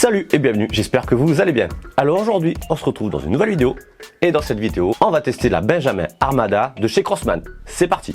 Salut et bienvenue, j'espère que vous allez bien. Alors aujourd'hui, on se retrouve dans une nouvelle vidéo. Et dans cette vidéo, on va tester la Benjamin Armada de chez Crosman. C'est parti!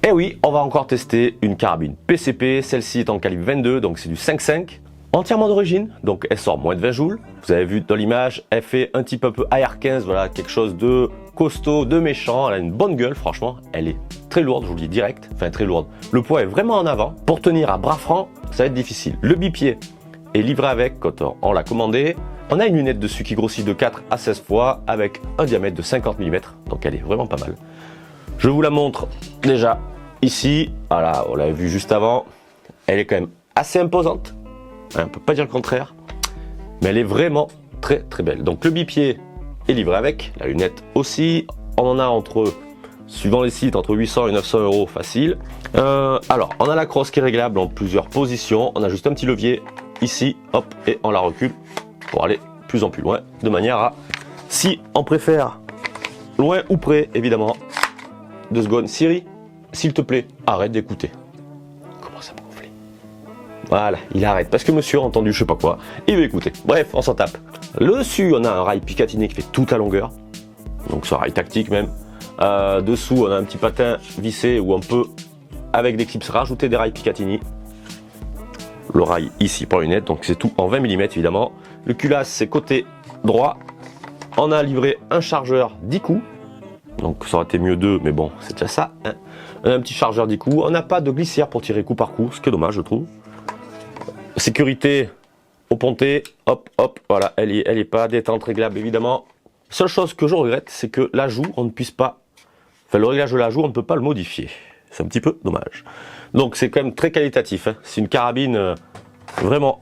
Et oui, on va encore tester une carabine PCP, celle-ci est en calibre 22, donc c'est du 5.5, entièrement d'origine, donc elle sort moins de 20 joules. Vous avez vu dans l'image, elle fait un petit peu AR-15, voilà, quelque chose de costaud, de méchant, elle a une bonne gueule, franchement, elle est très lourde, je vous le dis direct, enfin très lourde. Le poids est vraiment en avant, pour tenir à bras franc, ça va être difficile. Le bipied est livré avec quand on l'a commandé. On a une lunette dessus qui grossit de 4 à 16 fois, avec un diamètre de 50 mm, donc elle est vraiment pas mal. Je vous la montre déjà ici, voilà, on l'avait vu juste avant, elle est quand même assez imposante, on ne peut pas dire le contraire, mais elle est vraiment très très belle. Donc le bipied est livré avec, la lunette aussi, on en a entre, suivant les sites, entre 800 et 900 euros facile. Alors, on a la crosse qui est réglable en plusieurs positions, on a juste un petit levier ici, hop, et on la recule pour aller plus en plus loin, de manière à, si on préfère loin ou près, évidemment. 2 secondes, Siri, s'il te plaît, arrête d'écouter. Comment ça me gonfler? Voilà, il arrête, parce que monsieur a entendu je sais pas quoi, il veut écouter. Bref, on s'en tape. Le dessus, on a un rail Picatinny qui fait toute la longueur, donc c'est un rail tactique même. Dessous, on a un petit patin vissé où on peut, avec des clips, rajouter des rails Picatinny. Le rail ici pour lunette, donc c'est tout en 20 mm évidemment. Le culasse, c'est côté droit. On a livré un chargeur 10 coups. Donc ça aurait été mieux 2, mais bon, c'est déjà ça. Hein. Un petit chargeur 10 coups. On n'a pas de glissière pour tirer coup par coup, ce qui est dommage, je trouve. Sécurité au ponté. Hop, hop, voilà, elle est pas détente réglable, évidemment. Seule chose que je regrette, c'est que l'ajout, on ne puisse pas... Enfin, le réglage de l'ajout, on ne peut pas le modifier. C'est un petit peu dommage. Donc c'est quand même très qualitatif. Hein. C'est une carabine vraiment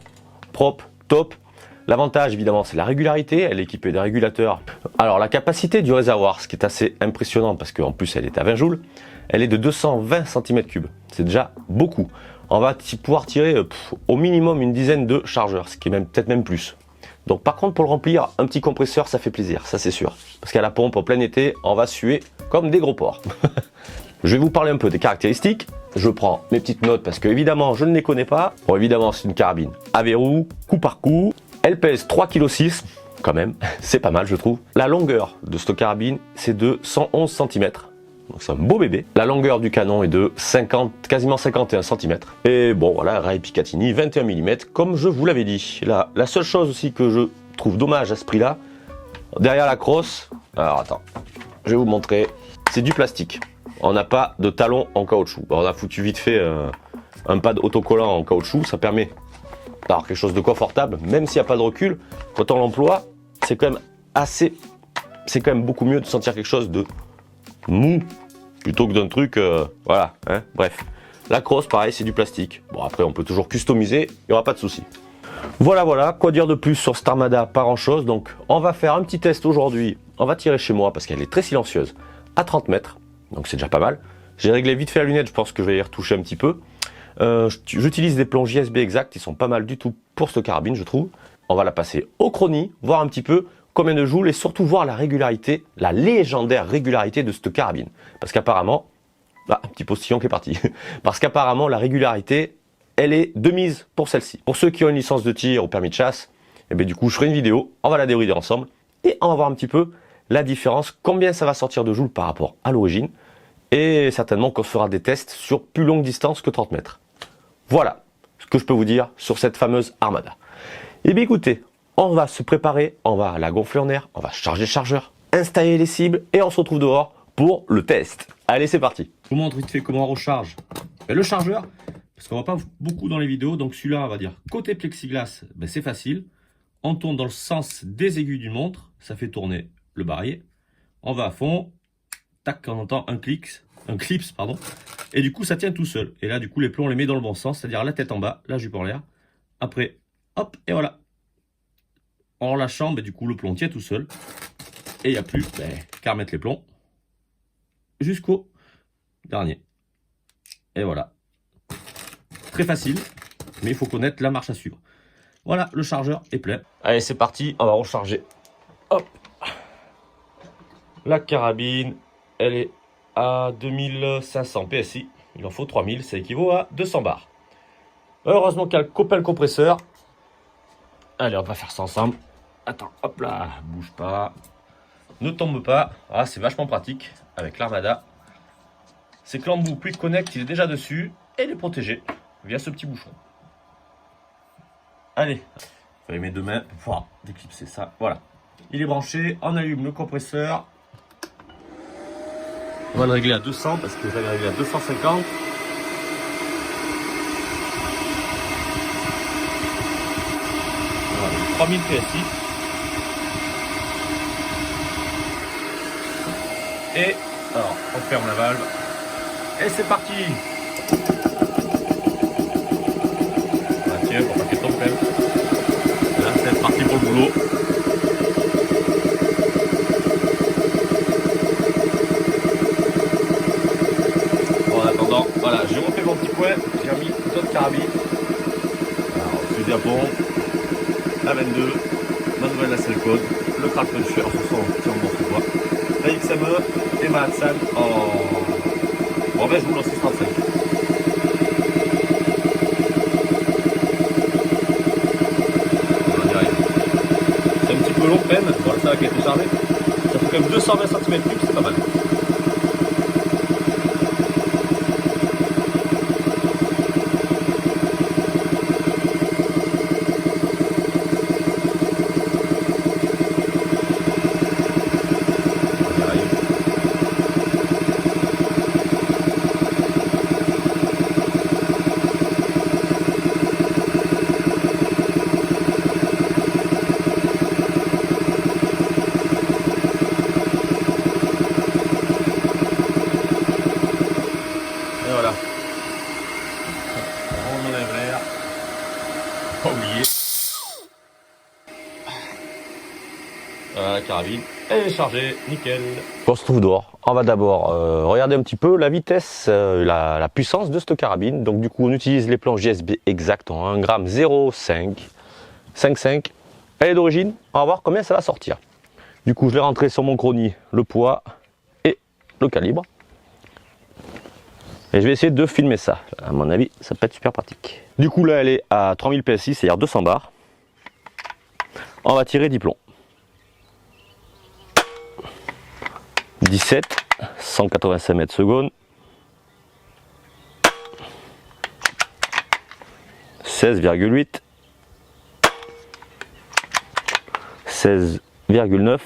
propre, top. L'avantage, évidemment, c'est la régularité. Elle est équipée des régulateurs. Alors, la capacité du réservoir, ce qui est assez impressionnant, parce qu'en plus, elle est à 20 joules, elle est de 220 cm3. C'est déjà beaucoup. On va pouvoir tirer au minimum une dizaine de chargeurs, ce qui est même peut-être même plus. Donc, par contre, pour le remplir, un petit compresseur, ça fait plaisir, ça c'est sûr. Parce qu'à la pompe, en plein été, on va suer comme des gros porcs. Je vais vous parler un peu des caractéristiques. Je prends mes petites notes parce que, évidemment, je ne les connais pas. Bon, évidemment, c'est une carabine à verrou, coup par coup. Elle pèse 3,6 kg, quand même, c'est pas mal je trouve. La longueur de cette carabine, c'est de 111 cm, donc c'est un beau bébé. La longueur du canon est de quasiment 51 cm. Et bon voilà, rail Picatinny 21 mm, comme je vous l'avais dit. La seule chose aussi que je trouve dommage à ce prix-là, derrière la crosse, alors attends, je vais vous montrer, c'est du plastique. On n'a pas de talon en caoutchouc. On a foutu vite fait un pad autocollant en caoutchouc, ça permet d'avoir quelque chose de confortable, même s'il n'y a pas de recul, quand on l'emploie, c'est quand même beaucoup mieux de sentir quelque chose de mou, plutôt que d'un truc, voilà, hein, bref. La crosse, pareil, c'est du plastique. Bon, après, on peut toujours customiser, il n'y aura pas de souci. Voilà, quoi dire de plus sur cette Armada? Pas grand chose, donc on va faire un petit test aujourd'hui. On va tirer chez moi, parce qu'elle est très silencieuse, à 30 mètres, donc c'est déjà pas mal. J'ai réglé vite fait la lunette, je pense que je vais y retoucher un petit peu. J'utilise des plombs JSB exacts, ils sont pas mal du tout pour cette carabine je trouve. On va la passer au chronie, voir un petit peu combien de joules et surtout voir la régularité, la légendaire régularité de cette carabine. Parce qu'apparemment, un petit postillon qui est parti, parce qu'apparemment la régularité, elle est de mise pour celle-ci. Pour ceux qui ont une licence de tir ou permis de chasse, et bien du coup je ferai une vidéo, on va la débrider ensemble et on va voir un petit peu la différence, combien ça va sortir de joules par rapport à l'origine. Et certainement qu'on fera des tests sur plus longue distance que 30 mètres. Voilà ce que je peux vous dire sur cette fameuse Armada. Et bien écoutez, on va se préparer, on va la gonfler en air, on va charger le chargeur, installer les cibles et on se retrouve dehors pour le test. Allez, c'est parti. Je vous montre vite fait comment on recharge le chargeur. parce qu'on ne voit pas beaucoup dans les vidéos. Donc celui-là, on va dire côté plexiglas, ben, c'est facile. On tourne dans le sens des aiguilles d'une montre, ça fait tourner le barillet. On va à fond, tac, on entend un clips, pardon. Et du coup, ça tient tout seul. Et là, du coup, les plombs, on les met dans le bon sens, c'est-à-dire la tête en bas, la jupe en l'air. Après, hop, et voilà. En relâchant, ben, du coup, le plomb tient tout seul. Et il n'y a plus qu'à remettre les plombs jusqu'au dernier. Et voilà. Très facile, mais il faut connaître la marche à suivre. Voilà, le chargeur est plein. Allez, c'est parti, on va recharger. Hop. La carabine, elle est à 2500 PSI. Il en faut 3000, ça équivaut à 200 bars. Heureusement qu'il y a le copain le compresseur. Allez, on va faire ça ensemble. Attends, hop là, bouge pas. Ne tombe pas. Ah, c'est vachement pratique avec l'Armada. C'est que l'embout Quick Connect, il est déjà dessus et il est protégé via ce petit bouchon. Allez, je vais mes deux mains pour pouvoir déclipser ça. Voilà. Il est branché, on allume le compresseur. On va le régler à 200 parce que j'avais réglé à 250. Voilà, 3000 PSI. Et alors, on ferme la valve. Et c'est parti. Voilà, tiens, pour pas qu'elle tombe quand même. Là, c'est parti pour le boulot. En attendant, voilà, j'ai refait mon petit coin. J'ai remis d'autres carabines. Alors, fusil à pompe, la 22, ma nouvelle nacelle code, le crack puncher, en son petit en bois, la XME et ma Hatsan en. Bon, ben, je vous lance 635. C'est un petit peu long quand même. Voilà, ça qui a été chargé. Ça fait quand même 220 cm3, c'est pas mal. Et voilà. On enlève l'air. Pas oublier. Voilà, la carabine, elle est chargée, nickel. On se trouve dehors. On va d'abord regarder un petit peu la vitesse, la puissance de cette carabine. Donc du coup, on utilise les plans JSB exact en 1 g 0,5. Elle est d'origine. On va voir combien ça va sortir. Du coup, je vais rentrer sur mon chronie le poids et le calibre. Et je vais essayer de filmer ça. À mon avis, ça peut être super pratique. Du coup, là, elle est à 3000 PSI, c'est-à-dire 200 bars. On va tirer 10 plombs. 17, 185 mètres secondes. 16,8. 16,9.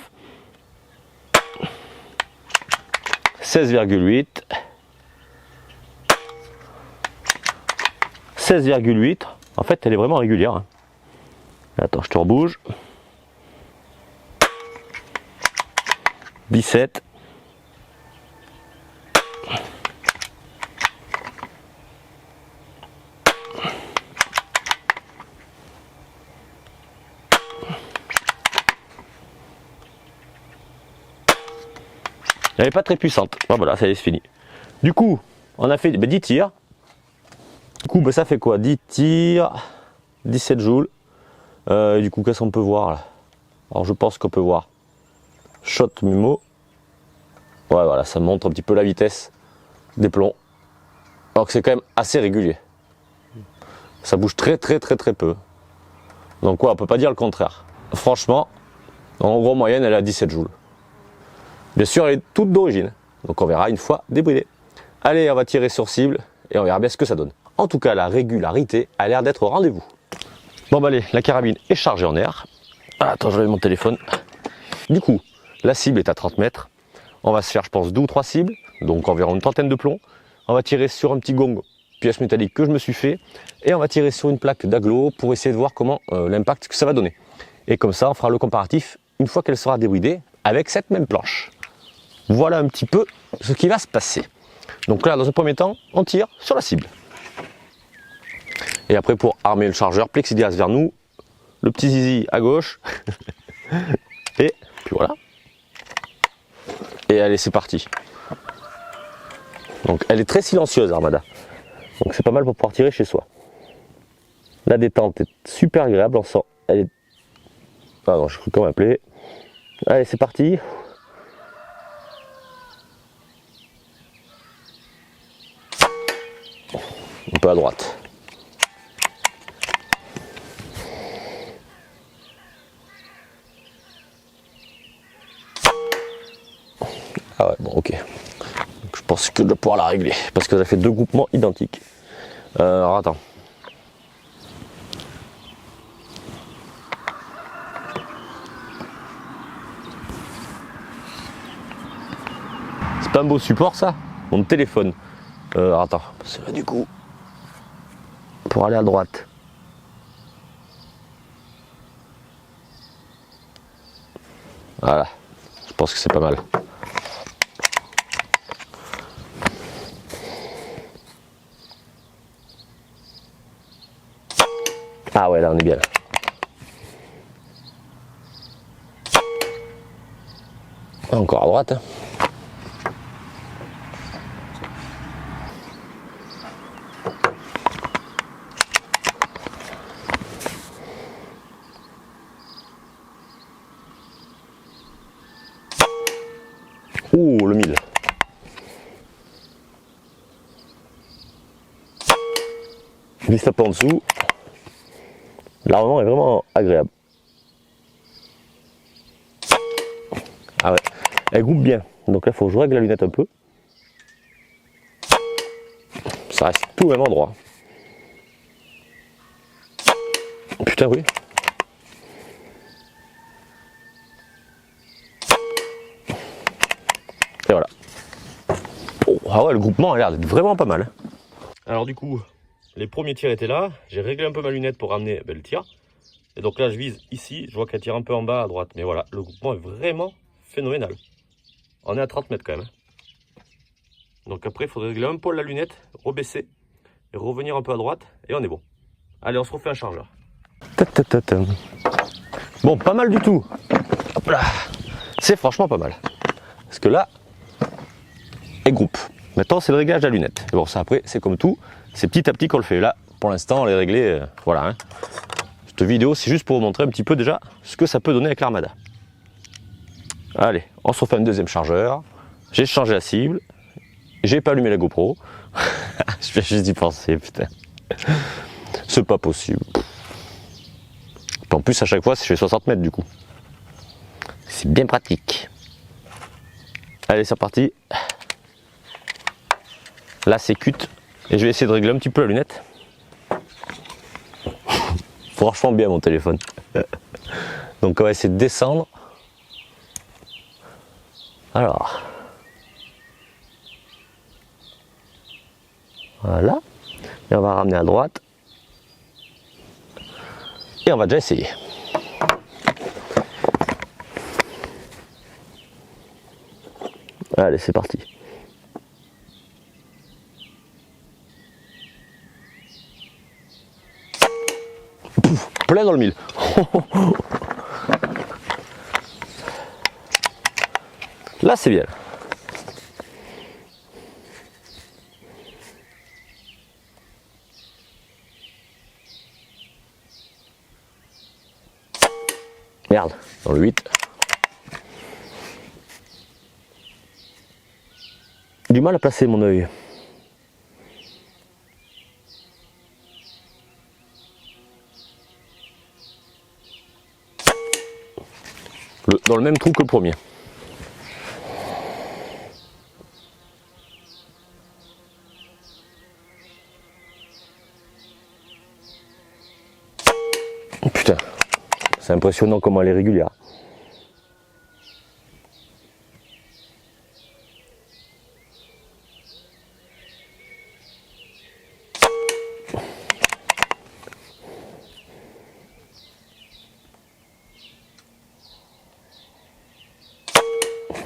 16,8. 16,8. En fait, elle est vraiment régulière. Hein. Attends, je te rebouge. 17. Elle n'est pas très puissante. Bon, voilà, ça y est, c'est fini. Du coup, on a fait 10 tirs. Du coup, ça fait quoi? 10 tirs, 17 joules. Du coup, qu'est-ce qu'on peut voir là? Alors, je pense qu'on peut voir shot memo. Ouais, voilà, ça montre un petit peu la vitesse des plombs. Alors que c'est quand même assez régulier. Ça bouge très peu. Donc, ouais, on peut pas dire le contraire. Franchement, en gros moyenne, elle est à 17 joules. Bien sûr, elle est toute d'origine. Donc, on verra une fois débridée. Allez, on va tirer sur cible et on verra bien ce que ça donne. En tout cas, la régularité a l'air d'être au rendez-vous. Bon, bah allez, la carabine est chargée en air. Attends, je lève mon téléphone. Du coup, la cible est à 30 mètres. On va se faire, je pense, 2 ou 3 cibles, donc environ une trentaine de plombs. On va tirer sur un petit gongo pièce métallique que je me suis fait. Et on va tirer sur une plaque d'agglo pour essayer de voir comment l'impact que ça va donner. Et comme ça, on fera le comparatif une fois qu'elle sera débridée avec cette même planche. Voilà un petit peu ce qui va se passer. Donc là, dans un premier temps, on tire sur la cible. Et après, pour armer le chargeur, plexiglas vers nous, le petit zizi à gauche. Et puis voilà. Et allez, c'est parti. Donc elle est très silencieuse, Armada. Donc c'est pas mal pour pouvoir tirer chez soi. La détente est super agréable, on sent. Elle est... Ah non, je crois qu'on m'appeler. Allez, c'est parti. Un peu à droite. Ah ouais, bon, ok. Donc, je pense que je dois pouvoir la régler parce que ça fait deux groupements identiques. Alors attends. C'est pas un beau support ça? Mon téléphone. Attends, c'est là du coup. Pour aller à droite. Voilà. Je pense que c'est pas mal. Ah ouais, là on est bien. Encore à droite. Ouh, le 1000. Glisse un peu en dessous. L'armement est vraiment agréable. Ah ouais, elle groupe bien. Donc là, il faut que je règle la lunette un peu. Ça reste tout au même endroit. Putain, oui. Et voilà. Oh, ah ouais, le groupement a l'air d'être vraiment pas mal. Alors du coup, les premiers tirs étaient là. J'ai réglé un peu ma lunette pour ramener le tir. Et donc là, je vise ici. Je vois qu'elle tire un peu en bas à droite. Mais voilà, le groupement est vraiment phénoménal. On est à 30 mètres quand même. Donc après, il faudrait régler un peu la lunette, rebaisser, et revenir un peu à droite. Et on est bon. Allez, on se refait un chargeur. Bon, pas mal du tout. Hop là. C'est franchement pas mal. Parce que là, elle groupe. Maintenant, c'est le réglage de la lunette. Et bon, ça après, c'est comme tout. C'est petit à petit qu'on le fait. Là, pour l'instant, on les réglé. Voilà. Hein. Cette vidéo, c'est juste pour vous montrer un petit peu déjà ce que ça peut donner avec l'Armada. Allez, on se refait un deuxième chargeur. J'ai changé la cible. J'ai pas allumé la GoPro. Je vais juste y penser, putain. C'est pas possible. En plus, à chaque fois, je fais 60 mètres du coup. C'est bien pratique. Allez, c'est reparti. Là, c'est cut. Et je vais essayer de régler un petit peu la lunette. Franchement bien mon téléphone. Donc on va essayer de descendre. Alors. Voilà. Et on va ramener à droite. Et on va déjà essayer. Allez, c'est parti. Pouf, plein dans le mille. Là, c'est bien. Merde, dans le 8. Du mal à placer mon œil. Dans le même trou que le premier. Oh, putain, c'est impressionnant comment elle est régulière.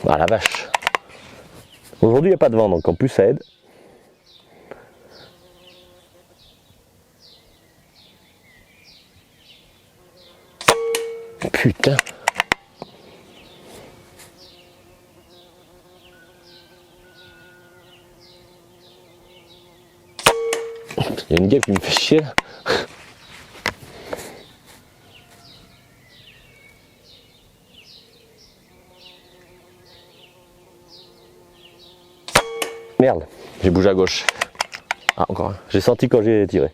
Ah la vache. Aujourd'hui il n'y a pas de vent donc en plus ça aide. Putain. Il y a une guêpe qui me fait chier là. Merde, j'ai bougé à gauche. Ah encore un. J'ai senti quand j'ai tiré.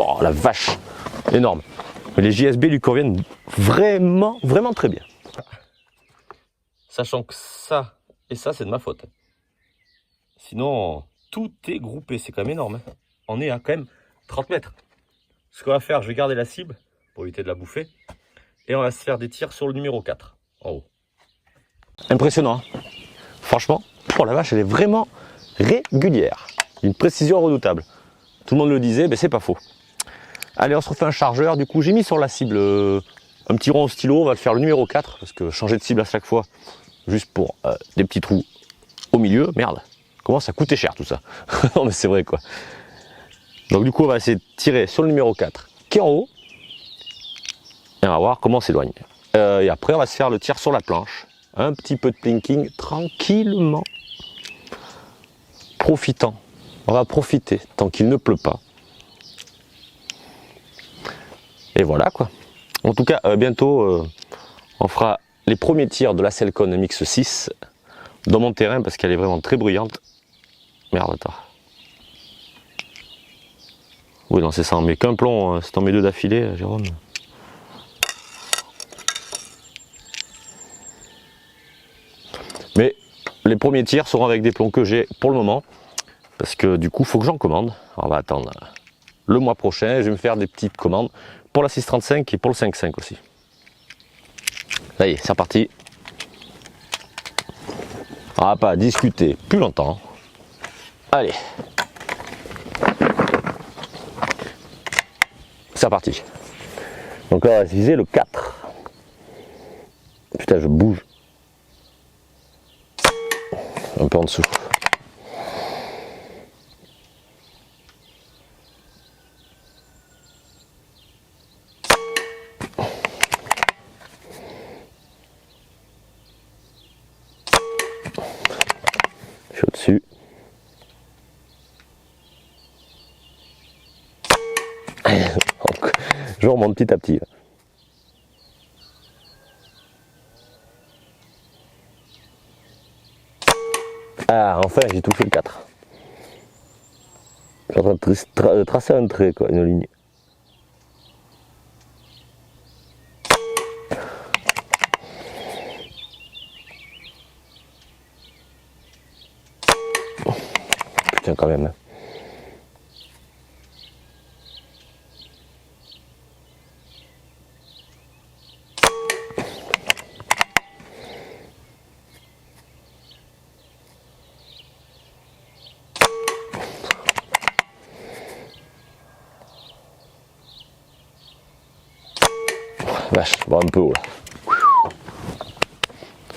Oh la vache, énorme. Mais les JSB lui conviennent vraiment, vraiment très bien. Sachant que ça et ça c'est de ma faute. Sinon, tout est groupé, c'est quand même énorme. Hein. On est à quand même 30 mètres. Ce qu'on va faire, je vais garder la cible pour éviter de la bouffer. Et on va se faire des tirs sur le numéro 4, en haut. Impressionnant. Hein. Franchement, oh la vache, elle est vraiment régulière. Une précision redoutable. Tout le monde le disait, mais c'est pas faux. Allez, on se refait un chargeur. Du coup, j'ai mis sur la cible un petit rond au stylo. On va le faire le numéro 4, parce que changer de cible à chaque fois, juste pour des petits trous au milieu. Merde, comment ça coûtait cher tout ça. Non mais c'est vrai quoi. Donc du coup, on va essayer de tirer sur le numéro 4, qui est en haut. Et on va voir comment on s'éloigne. Et après, on va se faire le tir sur la planche. Un petit peu de plinking, tranquillement. Profitant. On va profiter tant qu'il ne pleut pas. Et voilà quoi. En tout cas, bientôt, on fera les premiers tirs de la Selcon MX6 dans mon terrain parce qu'elle est vraiment très bruyante. Merde, attends. Oui, non, c'est ça. Mais qu'un plomb, c'est en mes deux d'affilée, Jérôme. Mais les premiers tirs seront avec des plombs que j'ai pour le moment. Parce que du coup, il faut que j'en commande. On va attendre le mois prochain. Je vais me faire des petites commandes pour la 635 et pour le 5.5 aussi. Ça y est, c'est reparti. On va pas discuter plus longtemps. Allez. C'est reparti. Donc là, on va viser le 4. Putain, je bouge. Un peu en dessous. Je suis au-dessus. Je remonte petit à petit. Là. Ah, enfin, j'ai touché le 4. Je suis en train de tracer un trait, quoi, une ligne. Putain, quand même. Vache, bon, un peu haut là.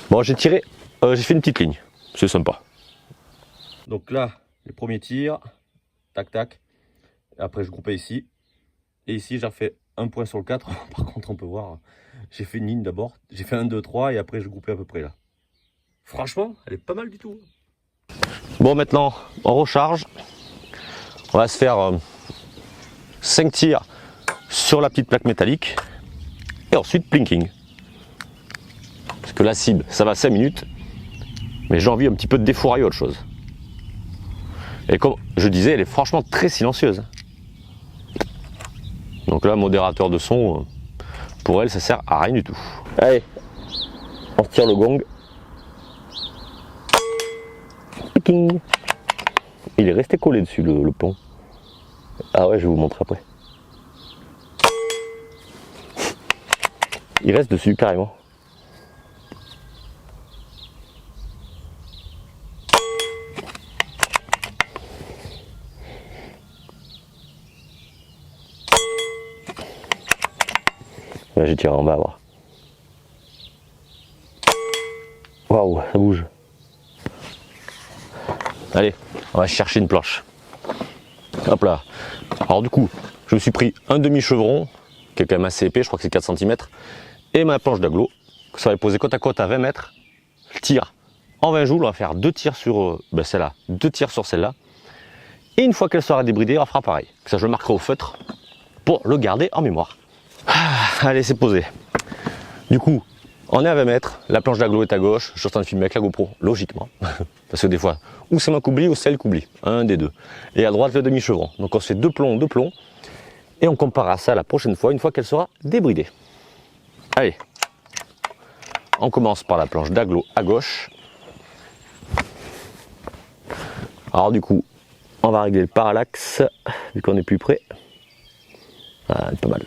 Bon, j'ai tiré, j'ai fait une petite ligne, c'est sympa. Donc là, les premiers tirs, tac tac. Et après, je groupais ici. Et ici, j'ai fait un point sur le 4. Par contre, on peut voir, j'ai fait une ligne d'abord. J'ai fait 1, 2, 3 et après, je groupais à peu près là. Franchement, elle est pas mal du tout. Bon, maintenant, on recharge. On va se faire 5 tirs sur la petite plaque métallique. Et ensuite, plinking. Parce que la cible, ça va 5 minutes. Mais j'ai envie un petit peu de défourailler autre chose. Et comme je disais, elle est franchement très silencieuse. Donc là, modérateur de son, pour elle, ça sert à rien du tout. Allez, on retire le gong. Picking. Il est resté collé dessus, le plomb. Ah ouais, je vais vous montrer après. Il reste dessus, carrément. Ouais, j'ai tiré en bas, voir. Waouh, ça bouge. Allez, on va chercher une planche. Hop là. Alors du coup, je me suis pris un demi-chevron, qui est quand même assez épais, je crois que c'est 4 cm, et ma planche d'agglo, que ça va poser côte à côte à 20 mètres. Je tire en 20 joules, on va faire 2 tirs sur celle-là, 2 tirs sur celle-là. Et une fois qu'elle sera débridée, on fera pareil. Ça, je le marquerai au feutre pour le garder en mémoire. Allez, c'est posé. Du coup, on est à 20 mètres, la planche d'agglo est à gauche, je suis en train de filmer avec la GoPro, logiquement. Parce que des fois, ou c'est moi qui oublie ou c'est elle qui oublie, un des deux. Et à droite, le demi-chevron. Donc on se fait 2 plombs, 2 plombs. Et on comparera ça la prochaine fois, une fois qu'elle sera débridée. Allez, on commence par la planche d'agglo à gauche. Alors du coup, on va régler le parallaxe, vu qu'on est plus près. Ah, pas mal.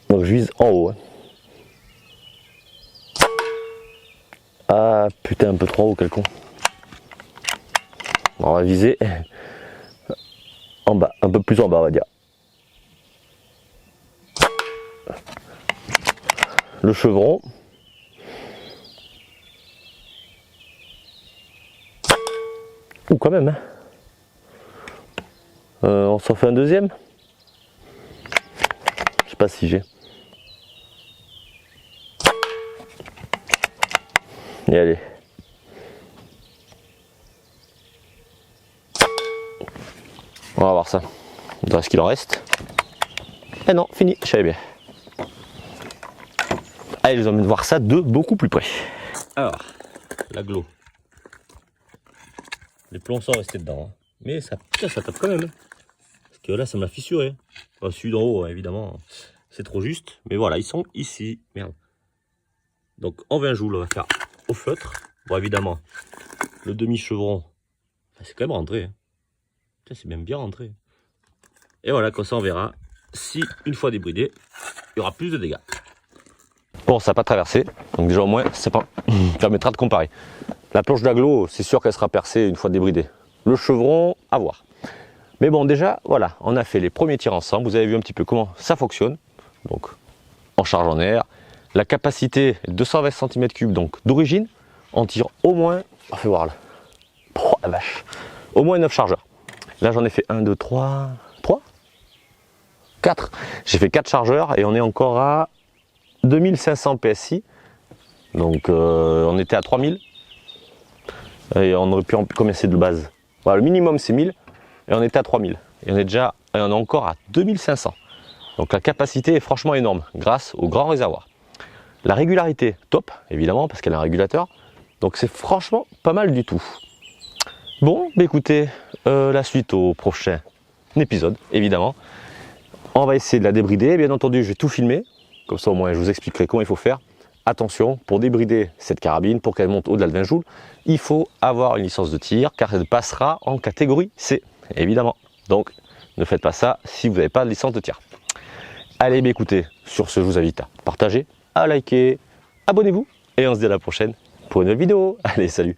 Donc je vise en haut. Hein. Ah putain, un peu trop haut, quel con. On va viser en bas, un peu plus en bas, on va dire. Le chevron. Ou quand même. Hein. On s'en fait un deuxième. Je sais pas si j'ai. Et allez. On va voir ça. On verra ce qu'il en reste. Eh non, fini, je savais bien. Allez, je vous emmène voir ça de beaucoup plus près. Alors, l'agglo. Les plombs sont restés dedans. Hein. Mais ça tape quand même. Parce que là, ça m'a fissuré. Enfin, celui d'en haut, évidemment, c'est trop juste. Mais voilà, ils sont ici. Merde. Donc, en 20 joules, on va faire au feutre. Bon, évidemment, le demi-chevron, c'est quand même rentré. Hein. C'est même bien rentré. Et voilà, comme ça, on verra si, une fois débridé, il y aura plus de dégâts. Bon, ça n'a pas traversé. Donc déjà, au moins, ça permettra de comparer. La planche d'agglo, c'est sûr qu'elle sera percée une fois débridée. Le chevron, à voir. Mais bon, déjà, voilà, on a fait les premiers tirs ensemble. Vous avez vu un petit peu comment ça fonctionne. Donc, en charge en air. La capacité est 220 cm3, donc d'origine. On tire au moins, on fait voir là. Oh la vache. Au moins 9 chargeurs. Là, j'en ai fait 1, 2, 3, 4. J'ai fait 4 chargeurs et on est encore à 2500 PSI. Donc, on était à 3000. Et on aurait pu en combien c'est de base. Voilà, le minimum c'est 1000 et on était à 3000. Et on est encore à 2500. Donc la capacité est franchement énorme grâce au grand réservoir. La régularité, top, évidemment, parce qu'elle a un régulateur. Donc c'est franchement pas mal du tout. Bon, bah écoutez, la suite au prochain épisode, évidemment. On va essayer de la débrider. Bien entendu, je vais tout filmer. Comme ça, au moins, je vous expliquerai comment il faut faire. Attention, pour débrider cette carabine, pour qu'elle monte au-delà de 20 joules, il faut avoir une licence de tir, car elle passera en catégorie C, évidemment. Donc, ne faites pas ça si vous n'avez pas de licence de tir. Allez, bah écoutez, sur ce, je vous invite à partager, à liker, abonnez-vous, et on se dit à la prochaine pour une nouvelle vidéo. Allez, salut!